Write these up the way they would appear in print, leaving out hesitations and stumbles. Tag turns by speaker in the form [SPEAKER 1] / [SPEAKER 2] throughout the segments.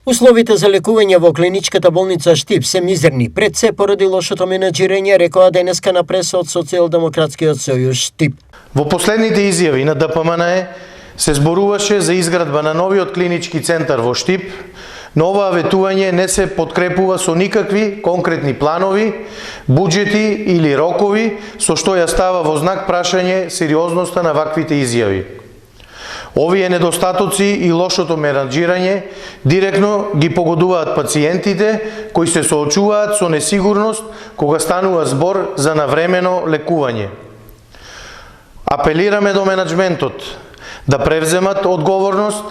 [SPEAKER 1] Условите за лекување во клиничката болница Штип се мизерни, пред се поради лошото менаџирање, рекоа денеска на преса од Социјалдемократскиот сојуз Штип.
[SPEAKER 2] Во последните изјави на ДПМН се зборуваше за изградба на новиот клинички центар во Штип, но оваа ветување не се подкрепува со никакви конкретни планови, буџети или рокови, со што ја става во знак прашање сериозноста на ваквите изјави. Овие недостатоци и лошото менаџирање директно ги погодуваат пациентите кои се соочуваат со несигурност кога станува збор за навремено лекување. Апелираме до менаџментот да превземат одговорност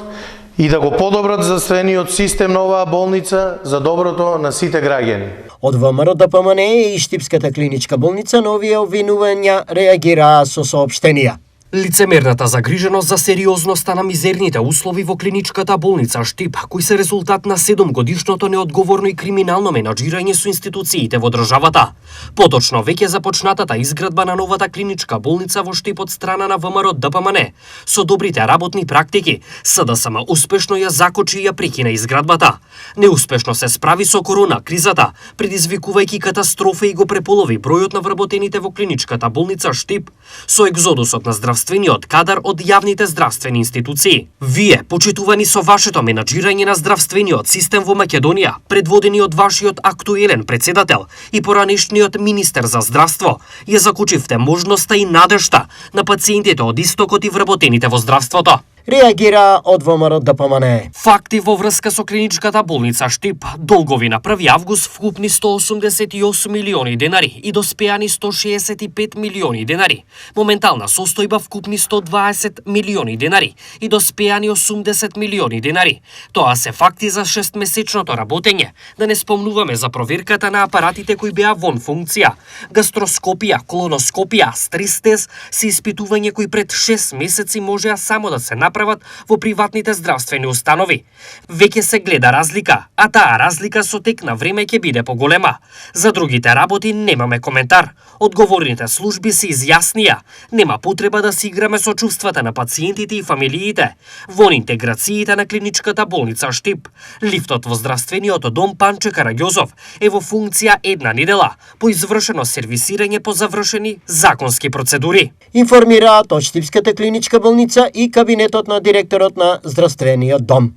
[SPEAKER 2] и да го подобрат здравствениот систем на оваа болница за доброто на сите граѓани.
[SPEAKER 1] Од ВМРО ДПМН и Штипската клиничка болница на овие обвинувања реагираа со соопштенија.
[SPEAKER 3] Лицемерната загриженост за сериозноста на мизерните услови во клиничката болница Штип, кои се резултат на 7-годишното неодговорно и криминално менаџирање со институциите во државата. Поточно, веќе започнатата изградба на новата клиничка болница во Штип од страна на ВМРО ДПМН, со добрите работни практики, СДСМ успешно ја закочи и ја прекина изградбата. Неуспешно се справи со корона кризата, предизвикувајќи катастрофа и го преполови бројот на вработените во клиничката болница Штип, со екзодусот на здравствениот кадар од јавните здравствени институции. Вие, почитувани со вашето менаџирање на здравствениот систем во Македонија, предводени од вашиот актуелен председател и поранешниот министер за здравство, ја закучивте можноста и надежта на пациентите од истокот и вработените во здравството.
[SPEAKER 1] Реагира од ВМРО ДПМН.
[SPEAKER 3] Факти во врска со клиничката болница Штип. Долгови на 1 август вкупни 188 милиони денари и доспеани 165 милиони денари. Моментална состојба вкупни 120 милиони денари и доспеани 80 милиони денари. Тоа се факти за 6-месечното работење. Да не спомнуваме за проверката на апаратите кои беа вон функција. Гастроскопија, колоноскопија, стрес тест се испитување кои пред 6 месеци можеа само да се направат во приватните здравствени установи. Веќе се гледа разлика, а таа разлика со тек на време ќе биде поголема. За другите работи немаме коментар. Одговорните служби се изјаснија. Нема потреба да се играме со чувствата на пациентите и фамилиите. Во интеграциите на клиничката болница Штип, лифтот во здравствениот дом Панче Караѓозов е во функција една недела, по извршено сервисирање по завршени законски процедури.
[SPEAKER 1] Информираат од Штипската клиничка болница и кабинетот на директорот на здравствениот дом.